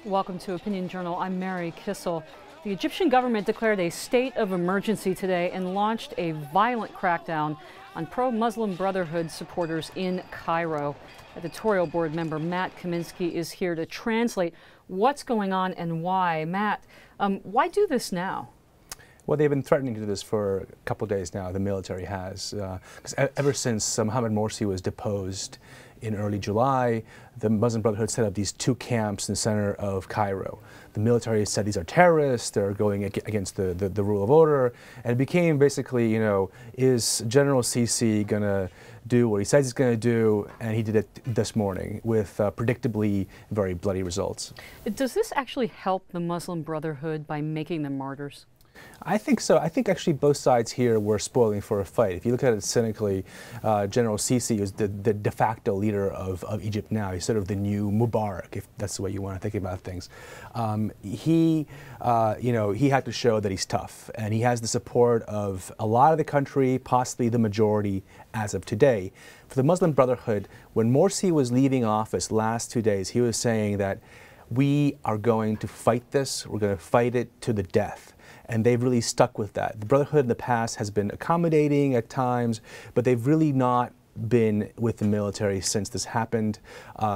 Welcome to Opinion Journal. I'm Mary Kissel. The Egyptian government declared a state of emergency today and launched a violent crackdown on pro-Muslim Brotherhood supporters in Cairo. Editorial board member Matt Kaminski is here to translate what's going on and why. Matt, why do this now? Well, they've been threatening to do this for a couple of days now, the military has. Because ever since Mohammed Morsi was deposed in early July, the Muslim Brotherhood set up these two camps in the center of Cairo. The military said these are terrorists, they're going against the rule of order, and it became basically, you know, is General Sisi going to do what he says he's going to do? And he did it this morning with predictably very bloody results. Does this actually help the Muslim Brotherhood by making them martyrs? I think so. I think actually both sides here were spoiling for a fight. If you look at it cynically, General Sisi is the de facto leader of Egypt now. He's sort of the new Mubarak, if that's the way you want to think about things. He had to show that he's tough, and he has the support of a lot of the country, possibly the majority as of today. For the Muslim Brotherhood, when Morsi was leaving office last 2 days, he was saying that we are going to fight this, we're going to fight it to the death. And they've really stuck with that. The Brotherhood in the past has been accommodating at times, but they've really not been with the military since this happened.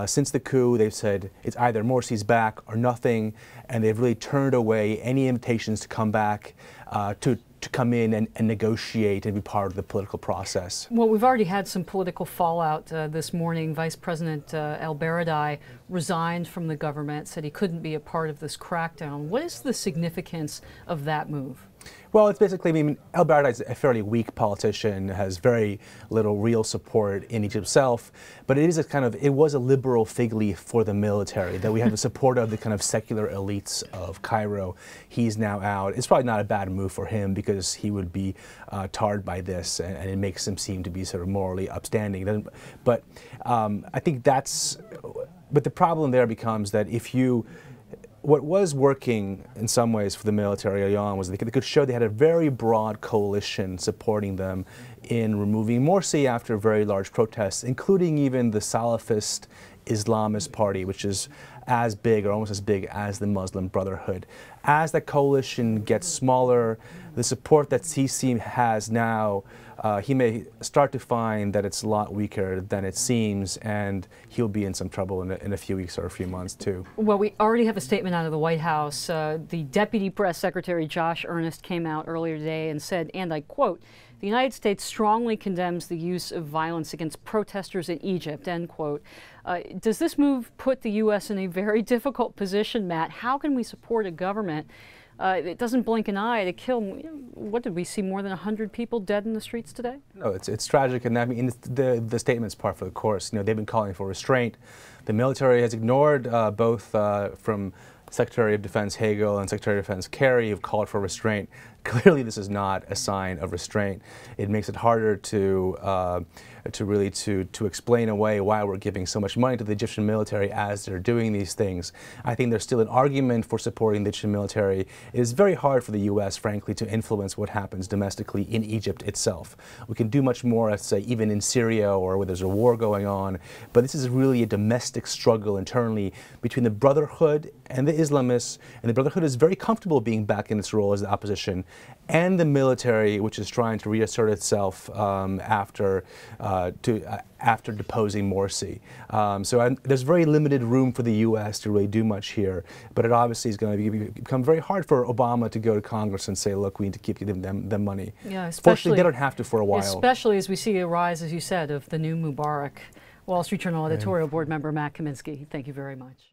Since the coup, they've said it's either Morsi's back or nothing, and they've really turned away any invitations to come back, to come in and negotiate and be part of the political process. Well, we've already had some political fallout this morning. Vice President ElBaradei resigned from the government, said he couldn't be a part of this crackdown. What is the significance of that move? Well, it's basically, I mean, ElBaradei is a fairly weak politician, has very little real support in Egypt itself, but it is a kind of, it was a liberal fig leaf for the military, that we have the support of the kind of secular elites of Cairo. He's now out. It's probably not a bad move for him because he would be tarred by this, and it makes him seem to be sort of morally upstanding. But I think that's, but the problem there becomes that if you, what was working in some ways for the military early on was they could show they had a very broad coalition supporting them in removing Morsi after very large protests, including even the Salafist Islamist Party, which is as big or almost as big as the Muslim Brotherhood. As that coalition gets smaller, the support that Sisi has now, he may start to find that it's a lot weaker than it seems, and he'll be in some trouble in a few weeks or a few months too. Well, we already have a statement out of the White House. The Deputy Press Secretary Josh Earnest came out earlier today and said, and I quote, "The United States strongly condemns the use of violence against protesters in Egypt," end quote. Does this move put the U.S. in a very difficult position, Matt? How can we support a government it doesn't blink an eye to kill, what did we see, more than 100 people dead in the streets today? No, it's tragic, and I mean the statement's par for the course. You know, they've been calling for restraint. The military has ignored both from Secretary of Defense Hagel and Secretary of Defense Kerry have called for restraint. Clearly, this is not a sign of restraint. It makes it harder to really explain away why we're giving so much money to the Egyptian military as they're doing these things. I think there's still an argument for supporting the Egyptian military. It is very hard for the U.S., frankly, to influence what happens domestically in Egypt itself. We can do much more, let's say, even in Syria or where there's a war going on. But this is really a domestic struggle internally between the Brotherhood and the Islamists, and the Brotherhood is very comfortable being back in its role as the opposition, and the military, which is trying to reassert itself after deposing Morsi. There's very limited room for the U.S. to really do much here, but it obviously is going to become very hard for Obama to go to Congress and say, look, we need to keep giving them money. Yeah, fortunately, they don't have to for a while. Especially as we see a rise, as you said, of the new Mubarak. Wall Street Journal editorial board member Matt Kaminski, thank you very much.